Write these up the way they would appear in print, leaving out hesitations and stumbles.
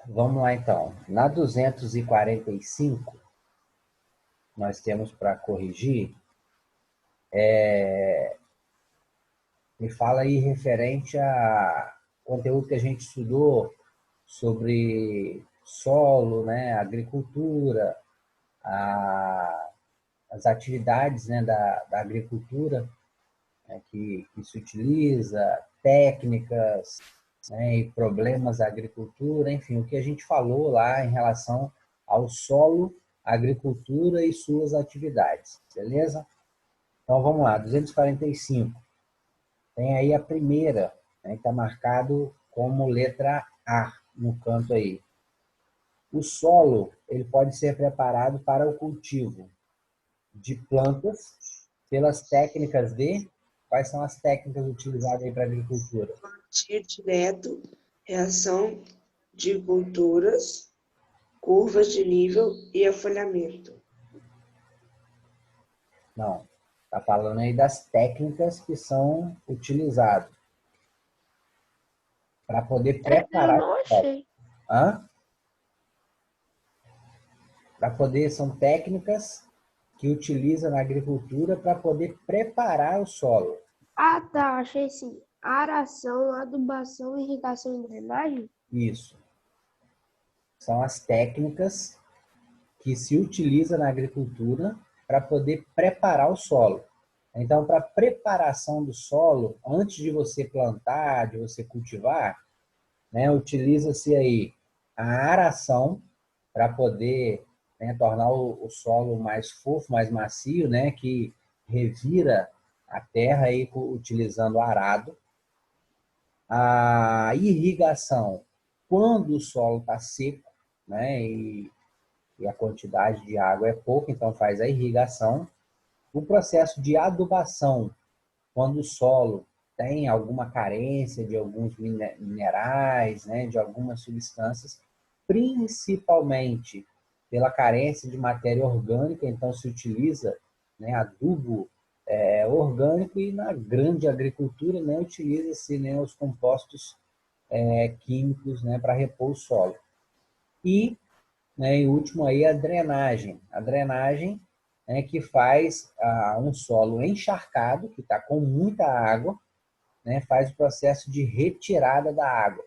Vamos lá, então. Na 245, nós temos para corrigir, me fala aí referente a conteúdo que a gente estudou sobre solo, né, agricultura, a, as atividades, né, da agricultura, né, que se utiliza, técnicas, né, e problemas da agricultura, enfim, o que a gente falou lá em relação ao solo, agricultura e suas atividades, beleza? Então vamos lá, 245. Tem aí a primeira, né, que está marcado como letra A no canto aí. O solo ele pode ser preparado para o cultivo de plantas pelas técnicas de... Quais são as técnicas utilizadas aí para a agricultura? Plantio direto, reação de culturas, curvas de nível e afolhamento. Não. Está falando aí das técnicas que são utilizadas para poder Eu preparar não o solo. achei. Hã? Para poder, são técnicas que utiliza na agricultura para poder preparar o solo. Ah, tá, achei sim. Aração, adubação, irrigação e drenagem? Isso. São as técnicas que se utiliza na agricultura para poder preparar o solo. Então, para preparação do solo, antes de você plantar, de você cultivar, né, utiliza-se aí a aração para poder, né, tornar o solo mais fofo, mais macio, né, que revira a terra aí utilizando arado. A irrigação, quando o solo está seco, né, e a quantidade de água é pouca, então faz a irrigação. O processo de adubação, quando o solo tem alguma carência de alguns minerais, né, de algumas substâncias, principalmente pela carência de matéria orgânica, então se utiliza, né, adubo orgânico, e na grande agricultura, né, utiliza-se, né, os compostos químicos, né, para repor o solo. E, né, e último aí a drenagem. A drenagem, né, que faz um solo encharcado, que está com muita água, né, faz o processo de retirada da água,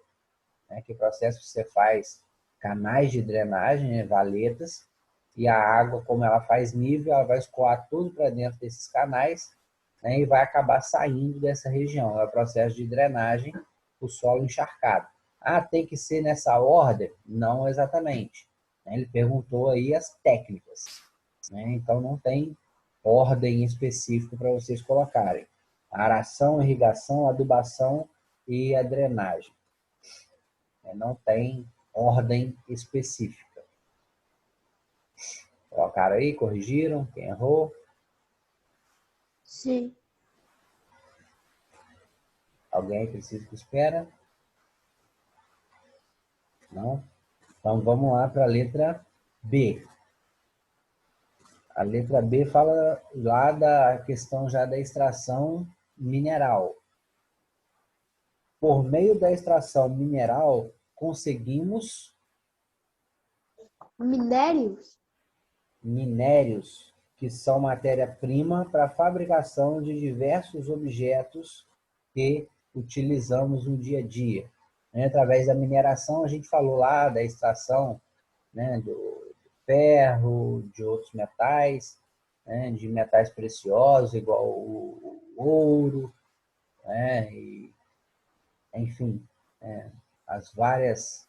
né, que é o processo que você faz canais de drenagem, né, valetas, e a água, como ela faz nível, ela vai escoar tudo para dentro desses canais, né, e vai acabar saindo dessa região. É o processo de drenagem, o solo encharcado. Ah, tem que ser nessa ordem? Não exatamente. Ele perguntou aí as técnicas, né? Então não tem ordem específica para vocês colocarem. A aração, irrigação, adubação e a drenagem. Não tem ordem específica. Colocaram aí, corrigiram, quem errou? Sim. Alguém precisa que espera? Não? Então vamos lá para a letra B. A letra B fala lá da questão já da extração mineral. Por meio da extração mineral, conseguimos Minérios? minérios, que são matéria-prima para a fabricação de diversos objetos que utilizamos no dia a dia. Através da mineração, a gente falou lá da extração, né, do ferro, de outros metais, né, de metais preciosos, igual o ouro, né, e, enfim, as várias,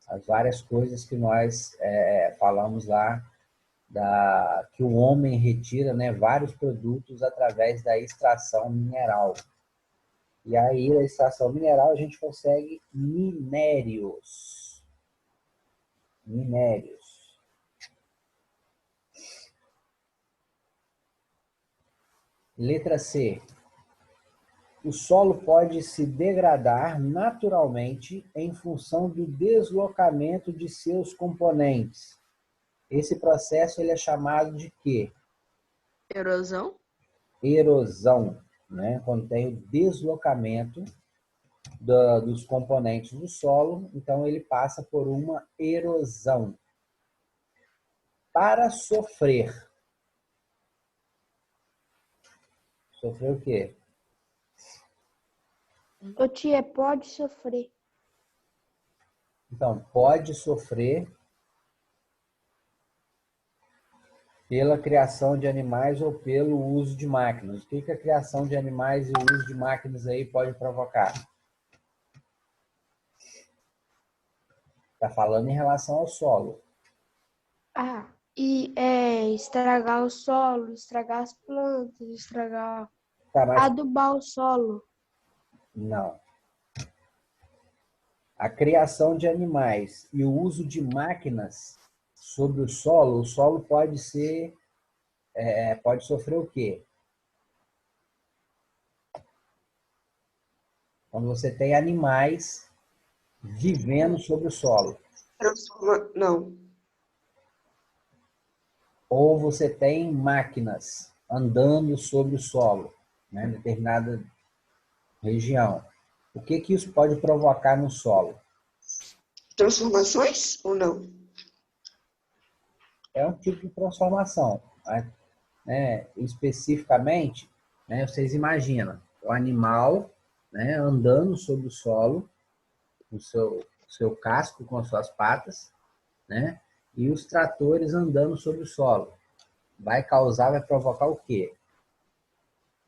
as várias coisas que nós falamos lá, que o homem retira, né, vários produtos através da extração mineral. E aí, na extração mineral, a gente consegue minérios. Minérios. Letra C. O solo pode se degradar naturalmente em função do deslocamento de seus componentes. Esse processo ele é chamado de quê? Erosão? Erosão, né? Quando tem o deslocamento dos componentes do solo, então ele passa por uma erosão. Para sofrer. Sofrer o quê? O tia pode sofrer. Então, pode sofrer pela criação de animais ou pelo uso de máquinas. O que a criação de animais e o uso de máquinas aí pode provocar? Está falando em relação ao solo. E estragar o solo, estragar as plantas, Tá, mas adubar o solo. não. A criação de animais e o uso de máquinas sobre o solo pode ser, pode sofrer o quê? Quando você tem animais vivendo sobre o solo. Não. Ou você tem máquinas andando sobre o solo, né, em determinada região. O que isso pode provocar no solo? Transformações ou não? É um tipo de transformação. Né? Especificamente, né, vocês imaginam o animal, né, andando sobre o solo, com o seu casco, com as suas patas, né, e os tratores andando sobre o solo. Vai provocar o quê?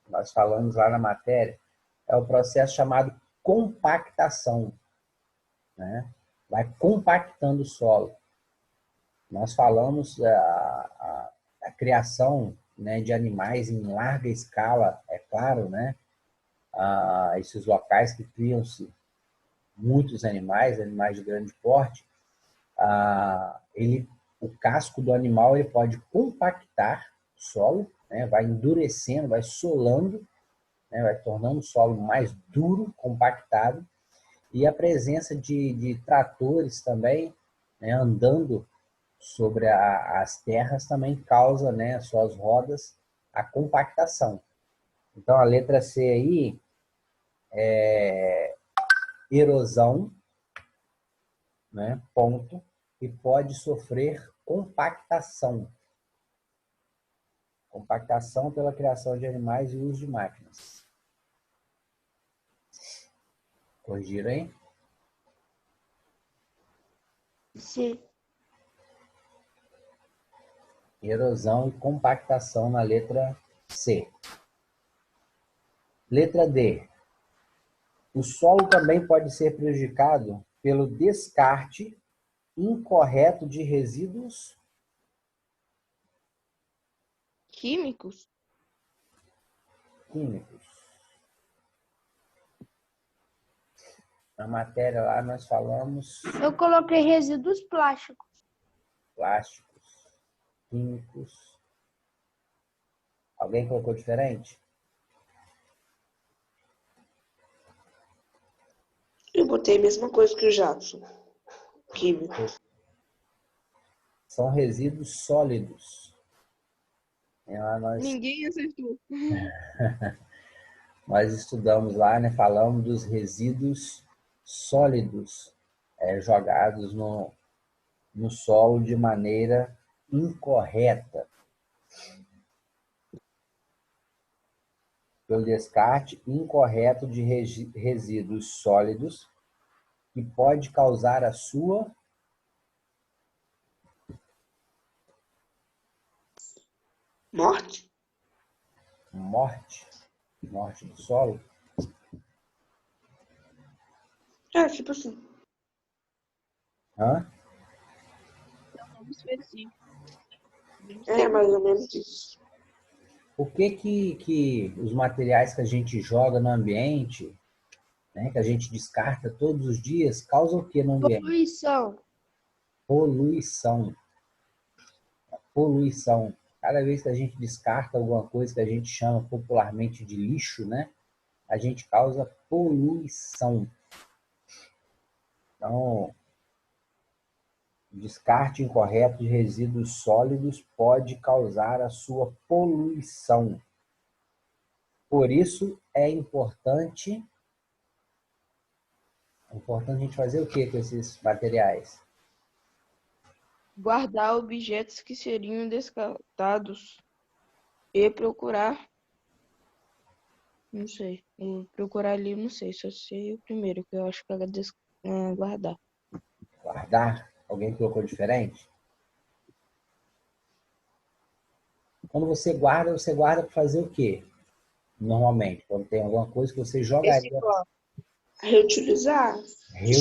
Nós falamos lá na matéria, é o processo chamado compactação, né? Vai compactando o solo. Nós falamos a criação, né, de animais em larga escala, é claro, né? Esses locais que criam-se muitos animais de grande porte, o casco do animal ele pode compactar o solo, né? Vai endurecendo, vai solando, né? Vai tornando o solo mais duro, compactado, e a presença de tratores também, né, andando sobre as terras também causa, né, as suas rodas, a compactação. Então, a letra C aí é erosão, né, ponto, e pode sofrer compactação. Compactação pela criação de animais e uso de máquinas. Corrigiram aí? Sim. Erosão e compactação na letra C. Letra D. O solo também pode ser prejudicado pelo descarte incorreto de resíduos Químicos? químicos. Na matéria lá nós falamos Eu coloquei resíduos plásticos. plásticos, químicos. Alguém colocou diferente? Eu botei a mesma coisa que o Jadson. Químico. São resíduos sólidos. Lá Ninguém acertou. nós estudamos lá, né, falamos dos resíduos sólidos jogados no solo de maneira incorreta. Pelo descarte incorreto de resíduos sólidos, que pode causar a sua Morte? morte do solo. Tipo assim. Hã? É um nome específico. Mais ou menos isso. Por que os materiais que a gente joga no ambiente, né, que a gente descarta todos os dias, causam o que no ambiente? Poluição. Poluição. Poluição. Cada vez que a gente descarta alguma coisa que a gente chama popularmente de lixo, né, a gente causa poluição. Então, descarte incorreto de resíduos sólidos pode causar a sua poluição. Por isso, é importante É importante a gente fazer o que com esses materiais? Guardar objetos que seriam descartados e procurar, não sei. Procurar ali, não sei. Só sei o primeiro, que eu acho que é guardar. Guardar? Alguém colocou diferente? Quando você guarda para fazer o quê? Normalmente, quando tem alguma coisa que você jogaria, Reciclar. Reutilizar. reu-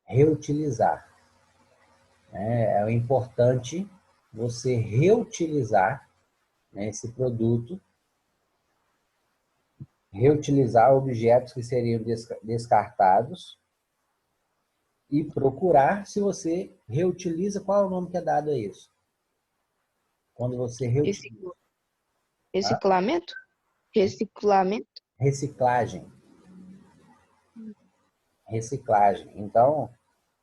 reutilizar. Né? É importante você reutilizar, né, esse produto, reutilizar objetos que seriam descartados e procurar se você reutiliza, qual é o nome que é dado a isso? Quando você reutiliza. Tá? Reciclamento? Reciclamento? Reciclagem. Reciclagem. Então,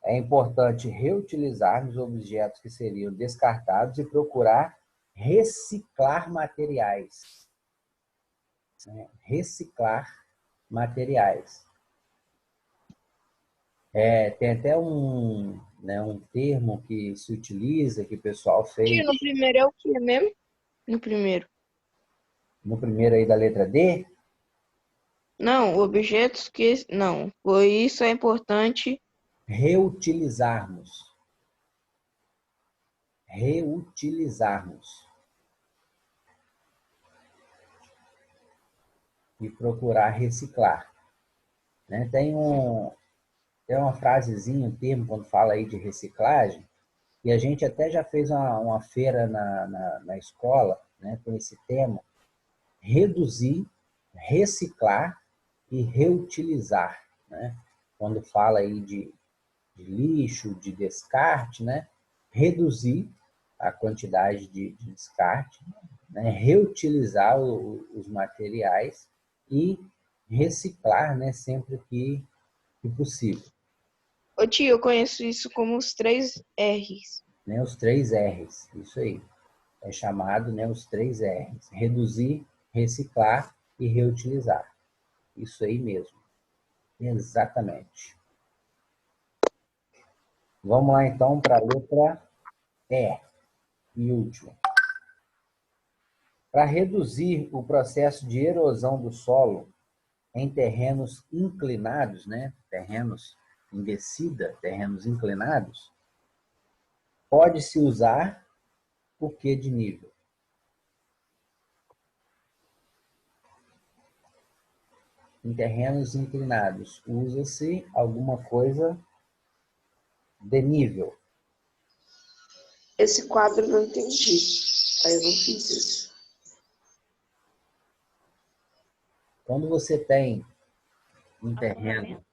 é importante reutilizar os objetos que seriam descartados e procurar reciclar materiais. Né? Reciclar materiais. Tem até um termo que se utiliza, que o pessoal Tio, fez no primeiro é o que mesmo? No primeiro. no primeiro aí da letra D. Não, objetos que. Não, por isso é importante. Reutilizarmos. Reutilizarmos. E procurar reciclar. Né? Tem uma frasezinha, um termo, quando fala aí de reciclagem, e a gente até já fez uma feira na escola, né, com esse tema: reduzir, reciclar e reutilizar. Né? Quando fala aí de lixo, de descarte, né? Reduzir a quantidade de descarte, né? Reutilizar os materiais e reciclar, né? Sempre que possível. Ô tio, eu conheço isso como os 3 R's. Né? Os 3 R's, isso aí. É chamado, né, os 3 R's: reduzir, reciclar e reutilizar. Isso aí mesmo. Exatamente. Vamos lá então para a letra E e última. Para reduzir o processo de erosão do solo em terrenos inclinados, né, terrenos em descida, terrenos inclinados, pode-se usar o que de nível? Em terrenos inclinados, usa-se alguma coisa de nível. Esse quadro eu não entendi. Aí eu não fiz isso. Quando você tem um terreno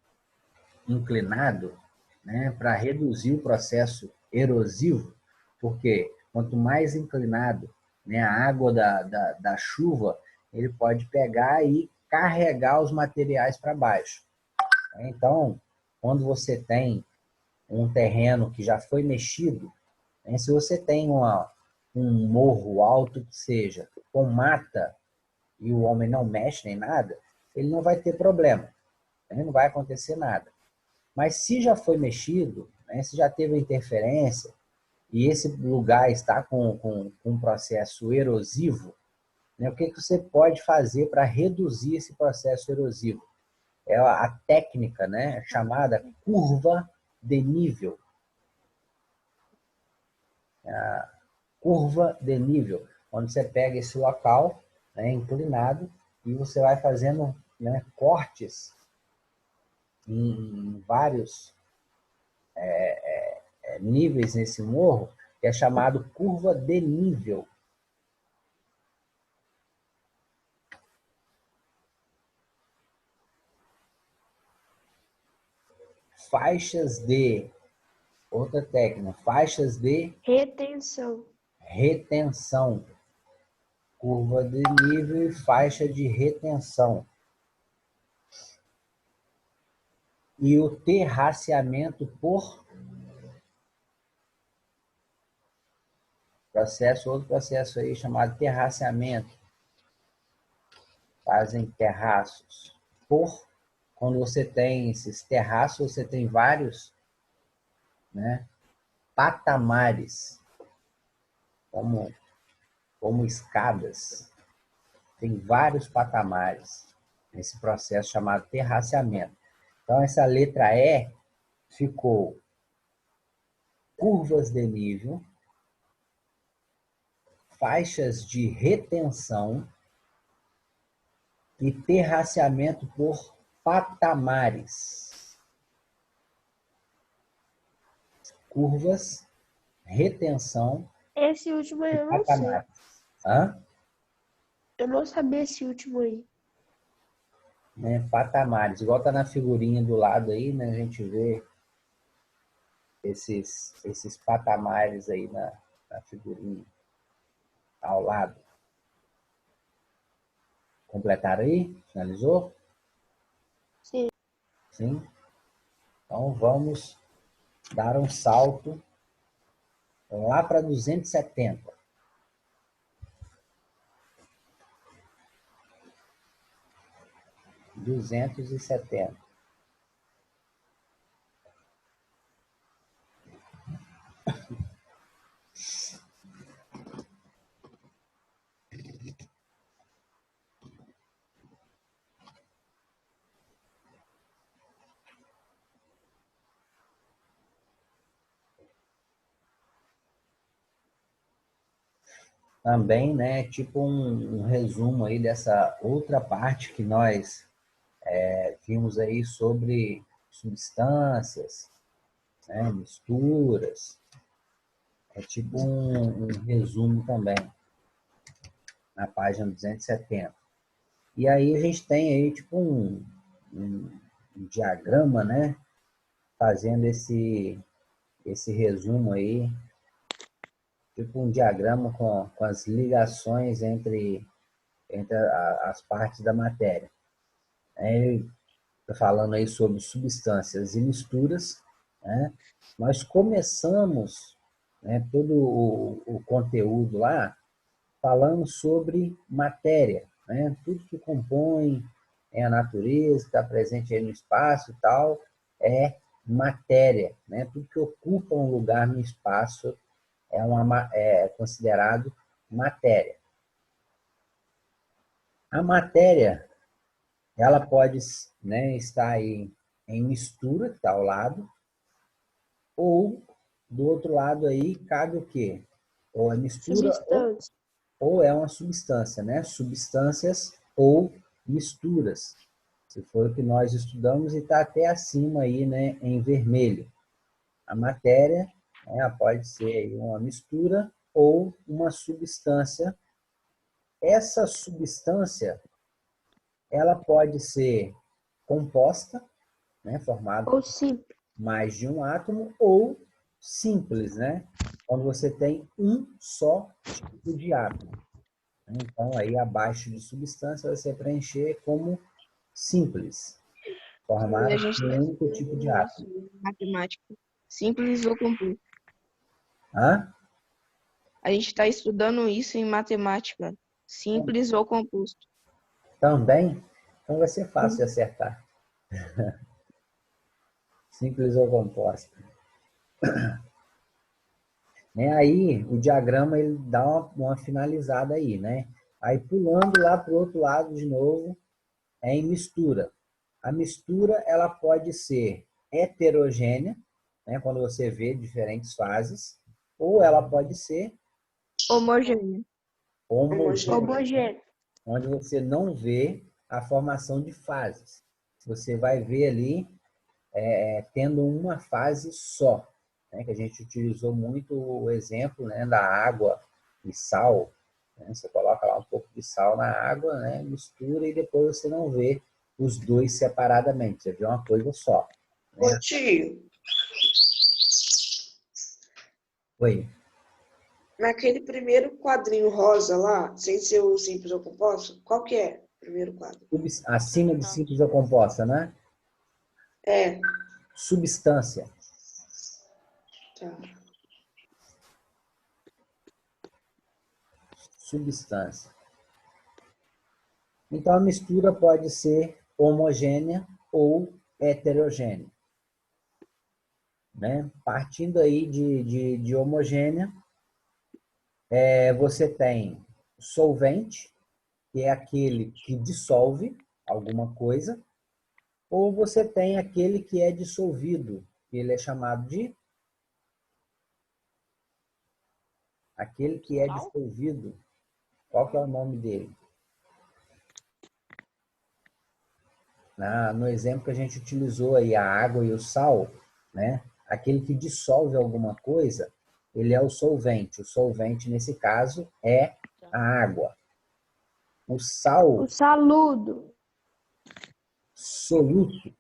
inclinado, né, para reduzir o processo erosivo, porque quanto mais inclinado, né, a água da chuva, ele pode pegar e carregar os materiais para baixo. Então, quando você tem um terreno que já foi mexido, né, se você tem um morro alto que seja, com mata, e o homem não mexe nem nada, ele não vai ter problema, né, não vai acontecer nada. Mas se já foi mexido, né, se já teve interferência, e esse lugar está com um processo erosivo, né, o que você pode fazer para reduzir esse processo erosivo? É a técnica, né, chamada curva de nível. Curva de nível, onde você pega esse local, né, inclinado, e você vai fazendo, né, cortes em vários níveis nesse morro, que é chamado curva de nível. Faixas de, outra técnica, faixas de Retenção. retenção. Curva de nível e faixa de retenção. E o terraceamento por processo, outro processo aí chamado terraceamento. Fazem terraços por quando você tem esses terraços, você tem vários, né, patamares, como escadas. Tem vários patamares nesse processo chamado terraceamento. Então, essa letra E ficou curvas de nível, faixas de retenção e terraceamento por patamares. Curvas, retenção Esse último aí e eu não sei. patamares. Hã? Eu não sabia esse último aí. Né? Patamares. Igual tá na figurinha do lado aí, né? A gente vê esses patamares aí na figurinha ao lado. Completaram aí? Finalizou? Sim. Sim? Então vamos dar um salto lá para 270. 270. Também, né, tipo um resumo aí dessa outra parte que nós vimos aí sobre substâncias, né, misturas. É tipo um resumo também, na página 270. E aí a gente tem aí tipo um diagrama, né, fazendo esse resumo aí, tipo um diagrama com as ligações entre as partes da matéria. Ele está falando aí sobre substâncias e misturas, né? Nós começamos, né, todo o conteúdo lá falando sobre matéria, né? Tudo que compõe a natureza, que está presente aí no espaço e tal, é matéria, né? Tudo que ocupa um lugar no espaço é considerado matéria. A matéria, ela pode, né, estar aí em mistura, que está ao lado, ou do outro lado aí cabe o quê? Ou é mistura Substância. ou é uma substância, né? Substâncias ou misturas. Se for o que nós estudamos e está até acima aí, né, em vermelho. A matéria, né, pode ser aí uma mistura ou uma substância. Essa substância, ela pode ser composta, né, formada Ou simples. mais de um átomo, ou simples, né? Quando você tem um só tipo de átomo. Então, aí abaixo de substância, você preencher como simples, E a formado gente por está um único tipo de estudando átomo. isso em matemática. Simples ou composto. Hã? A gente está estudando isso em matemática. Simples ou composto. Também? Então vai ser fácil de acertar. Simples ou composta. Né? Aí, o diagrama ele dá uma finalizada aí, né? Aí, pulando lá para o outro lado de novo, é em mistura. A mistura ela pode ser heterogênea, né, quando você vê diferentes fases, ou ela pode ser Homogêneo. homogênea, Homogêneo. onde você não vê a formação de fases. Você vai ver ali tendo uma fase só, né, que a gente utilizou muito o exemplo, né, da água e sal. Né? Você coloca lá um pouco de sal na água, né, mistura e depois você não vê os dois separadamente, você vê uma coisa só. Ô Né? tio, Oi. naquele primeiro quadrinho rosa lá, sem ser o simples ou composto, qual que é o primeiro quadro? Acima de simples ou composta, né? É, Substância. tá. Substância. Então, a mistura pode ser homogênea ou heterogênea. Né? Partindo aí de homogênea, você tem solvente, que é aquele que dissolve alguma coisa, ou você tem aquele que é dissolvido, que ele é chamado de... Aquele que é dissolvido, qual que é o nome dele? No exemplo que a gente utilizou aí, a água e o sal, né? Aquele que dissolve alguma coisa, ele é o solvente. O solvente, nesse caso, é a água. O sal O saludo. soluto.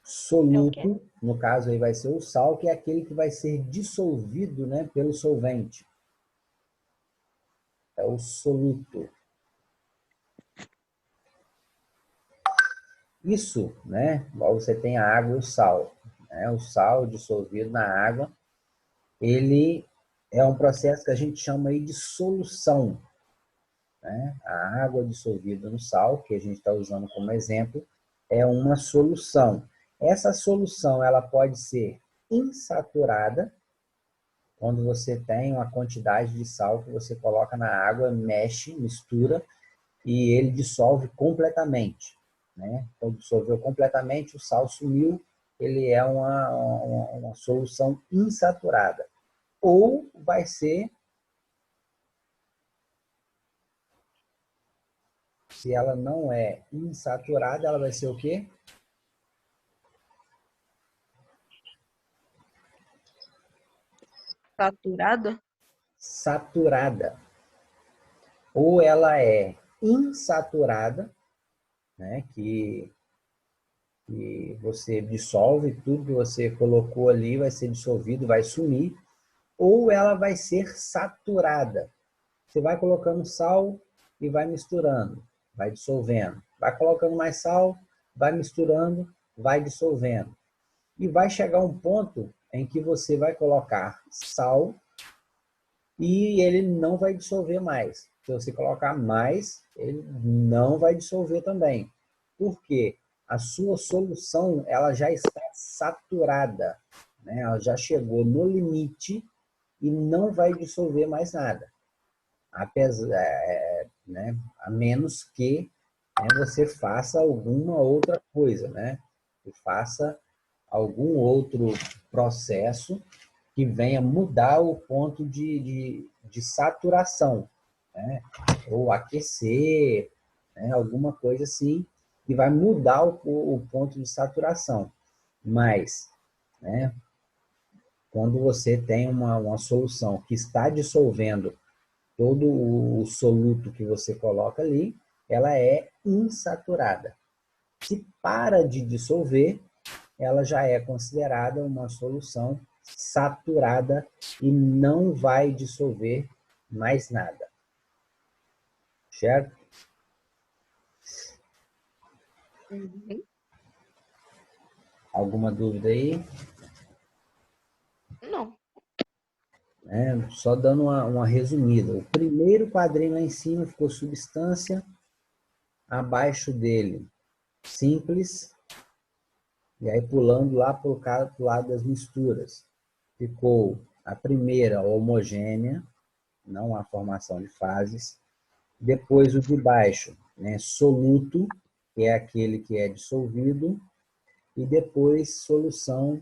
Soluto, no caso aí vai ser o sal, que é aquele que vai ser dissolvido, né, pelo solvente. É o soluto. Isso, né, você tem a água e o sal. Né? O sal dissolvido na água, ele é um processo que a gente chama aí de solução. Né? A água dissolvida no sal, que a gente está usando como exemplo, é uma solução. Essa solução ela pode ser insaturada, quando você tem uma quantidade de sal que você coloca na água, mexe, mistura, e ele dissolve completamente. Né? Então, dissolveu completamente, o sal sumiu, ele é uma solução insaturada. Ou vai ser, se ela não é insaturada, ela vai ser o quê? Saturada? Saturada. Ou ela é insaturada, né? Que você dissolve, tudo que você colocou ali vai ser dissolvido, vai sumir. Ou ela vai ser saturada. Você vai colocando sal e vai misturando, vai dissolvendo. Vai colocando mais sal, vai misturando, vai dissolvendo. E vai chegar um ponto em que você vai colocar sal e ele não vai dissolver mais. Se você colocar mais, ele não vai dissolver também. Por quê? A sua solução ela já está saturada. Né? Ela já chegou no limite e não vai dissolver mais nada. Né? A menos que, né, você faça alguma outra coisa, né? Que faça algum outro processo que venha mudar o ponto de saturação, né? Ou aquecer, né? Alguma coisa assim, que vai mudar o ponto de saturação. Mas, né, quando você tem uma solução que está dissolvendo todo o soluto que você coloca ali, ela é insaturada. Se para de dissolver, ela já é considerada uma solução saturada e não vai dissolver mais nada. Certo? Uhum. Alguma dúvida aí? Não. Só dando uma resumida. O primeiro quadrinho lá em cima ficou substância, abaixo dele simples, e aí pulando lá para o lado das misturas. Ficou a primeira homogênea, não há formação de fases. Depois o de baixo, né, soluto, que é aquele que é dissolvido. E depois solução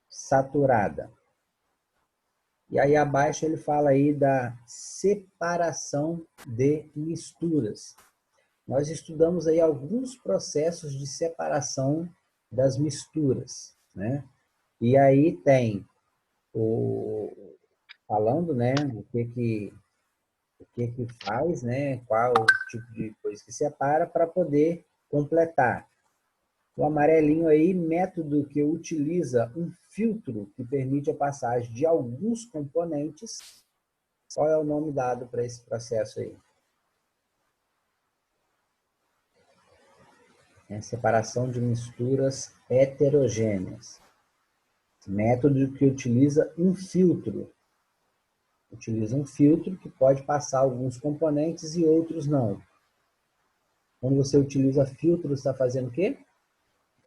saturada. E aí abaixo ele fala aí da separação de misturas. Nós estudamos aí alguns processos de separação das misturas, né? E aí tem falando, né, o que faz, né, qual o tipo de coisa que separa para poder completar. O amarelinho aí, método que utiliza um filtro que permite a passagem de alguns componentes. Qual é o nome dado para esse processo aí? É separação de misturas heterogêneas. Método que utiliza um filtro. Utiliza um filtro que pode passar alguns componentes e outros não. Quando você utiliza filtro, você está fazendo o quê?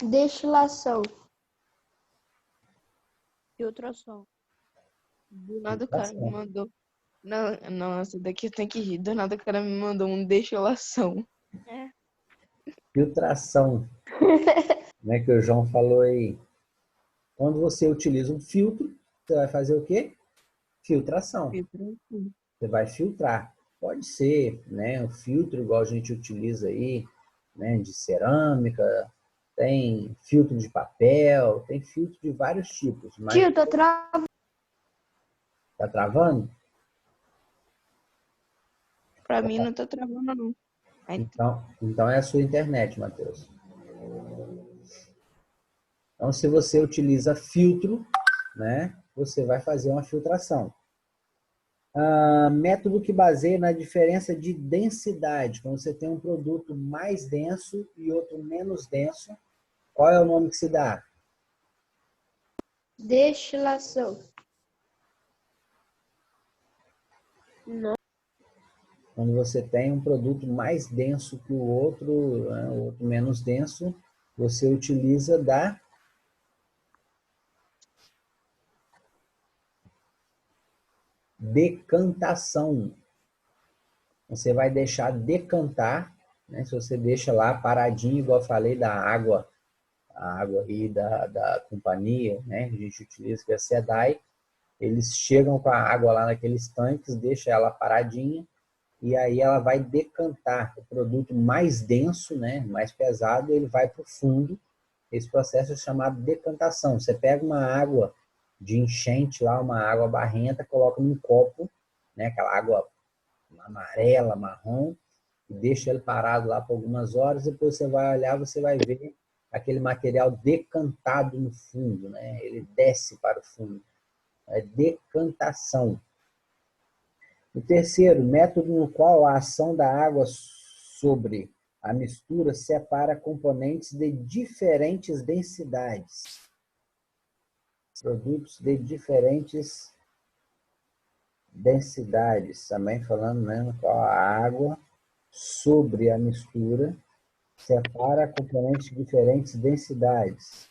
Destilação. Filtração. Do nada o cara me Filtração. mandou. Não, nossa, daqui eu tenho que rir. Do nada o cara me mandou um destilação. Filtração, né, que o João falou aí. Quando você utiliza um filtro, você vai fazer o quê? Filtração. Filtração. Você vai filtrar. Pode ser, né, um filtro igual a gente utiliza aí, né, de cerâmica, tem filtro de papel, tem filtro de vários tipos, mas Tio, tô travando. tá travando? Pra mim não tá travando, não. Aí, Então é a sua internet, Matheus. Então, se você utiliza filtro, né, você vai fazer uma filtração. Método que baseia na diferença de densidade. Quando você tem um produto mais denso e outro menos denso, qual é o nome que se dá? Destilação. Não. Quando você tem um produto mais denso que o outro, né, o outro menos denso, você utiliza da decantação. Você vai deixar decantar, né? Se você deixa lá paradinho, igual eu falei, da água, a água aí da companhia, né? Que a gente utiliza, que é a SEDAI, eles chegam com a água lá naqueles tanques, deixa ela paradinha, e aí ela vai decantar. O produto mais denso, né? Mais pesado, ele vai para o fundo. Esse processo é chamado decantação. Você pega uma água de enchente lá, uma água barrenta, coloca num copo, né? Aquela água amarela, marrom, e deixa ele parado lá por algumas horas, depois você vai olhar, você vai ver aquele material decantado no fundo, né? Ele desce para o fundo. É decantação. O terceiro, método no qual a ação da água sobre a mistura separa componentes de diferentes densidades. Produtos de diferentes densidades. Também falando, né, no qual a água sobre a mistura separa componentes de diferentes densidades.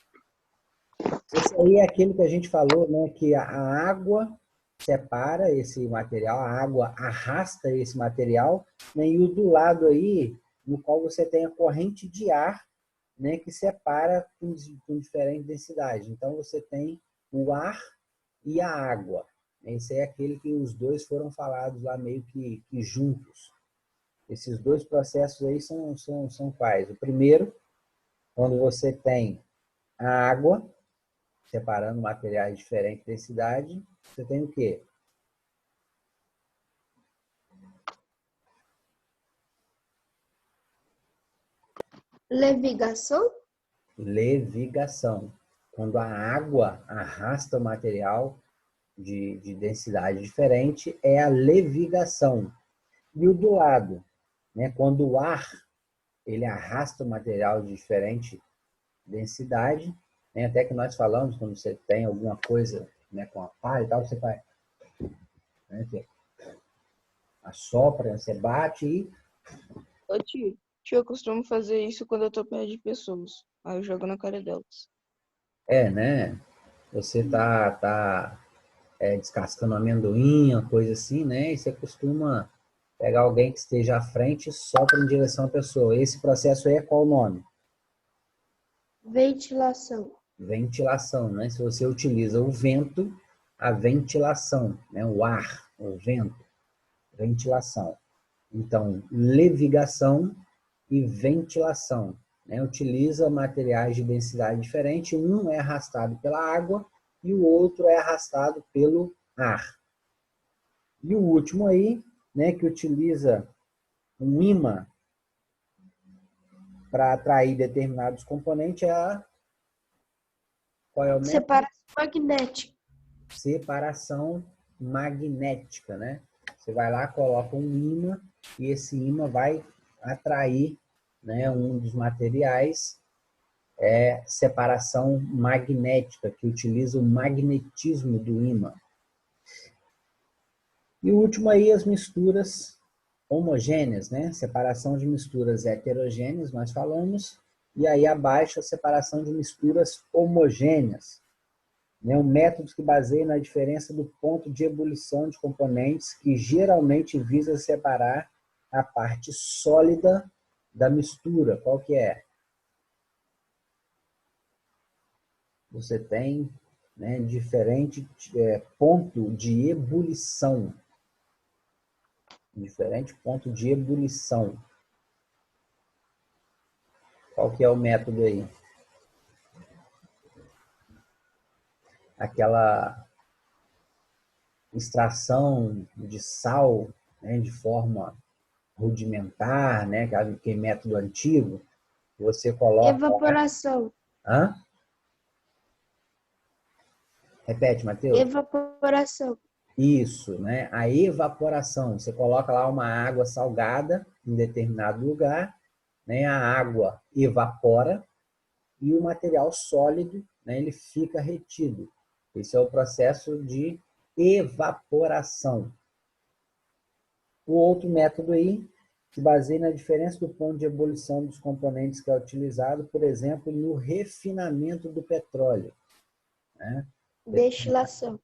Esse aí é aquilo que a gente falou, né, que a água separa esse material, a água arrasta esse material, né, e o do lado aí, no qual você tem a corrente de ar, né, que separa com diferentes densidades. Então, você tem o ar e a água. Esse é aquele que os dois foram falados lá meio que juntos. Esses dois processos aí são quais? O primeiro, quando você tem a água, separando materiais de diferente densidade, você tem o quê? Levigação. Levigação. Quando a água arrasta o material de densidade diferente, é a levigação. E o do lado, né? Quando o ar ele arrasta o material de diferente densidade, né? Até que nós falamos, quando você tem alguma coisa, né, com a pá e tal, você vai, né, assopra, você bate e... ô tio, eu costumo fazer isso quando eu tô perto de pessoas. Aí eu jogo na cara delas. né? Você tá descascando amendoim, uma coisa assim, né? E você costuma pegar alguém que esteja à frente e sopra em direção à pessoa. Esse processo aí é qual o nome? Ventilação. Ventilação, né? Se você utiliza o vento, a ventilação, né? O ar, o vento, ventilação. Então, levigação e ventilação, né? Utiliza materiais de densidade diferente, um é arrastado pela água e o outro é arrastado pelo ar. E o último aí, né, que utiliza um ímã para atrair determinados componentes qual é o método? Separação magnética. Separação magnética, né? Você vai lá, coloca um ímã e esse ímã vai atrair, né, um dos materiais, separação magnética, que utiliza o magnetismo do ímã. E o último aí, as misturas, homogêneas, né? Separação de misturas heterogêneas, nós falamos, e aí abaixo a separação de misturas homogêneas, né? Um método que baseia na diferença do ponto de ebulição de componentes, que geralmente visa separar a parte sólida da mistura. Qual que é? Você tem, né, diferente ponto de ebulição. Diferente ponto de ebulição. Qual que é o método aí? Aquela extração de sal, né, de forma rudimentar, né, aquele método antigo, você coloca lá... Evaporação. Hã? Repete, Matheus. Evaporação. Isso, né? A evaporação. Você coloca lá uma água salgada em determinado lugar, né? A água evapora e o material sólido, né, ele fica retido. Esse é o processo de evaporação. O outro método aí se baseia na diferença do ponto de ebulição dos componentes que é utilizado, por exemplo, no refinamento do petróleo, né? Destilação.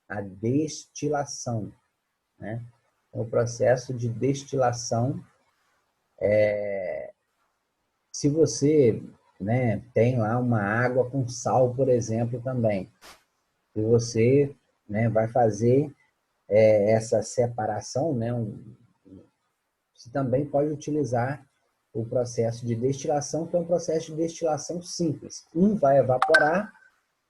A destilação, né? O processo de destilação, se você, né, tem lá uma água com sal, por exemplo, também, e você, né, vai fazer essa separação, né, você também pode utilizar o processo de destilação, que é um processo de destilação simples. Um vai evaporar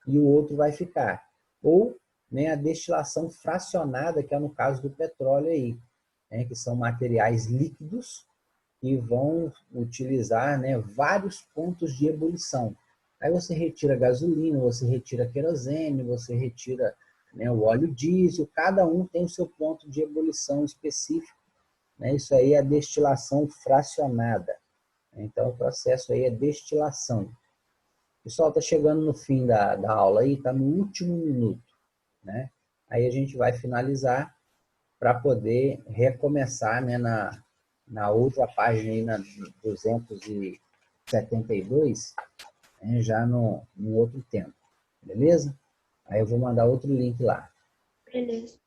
e o outro vai ficar. Ou, né, a destilação fracionada, que é no caso do petróleo aí, né, que são materiais líquidos e vão utilizar, né, vários pontos de ebulição. Aí você retira gasolina, você retira querosene, você retira, né, o óleo diesel, cada um tem o seu ponto de ebulição específico, né? Isso aí é destilação fracionada. Então o processo aí é destilação. Pessoal, está chegando no fim da aula aí, está no último minuto, né? Aí a gente vai finalizar para poder recomeçar, né, na outra página aí, na 272, né, já no outro tempo, beleza? Aí eu vou mandar outro link lá. Beleza.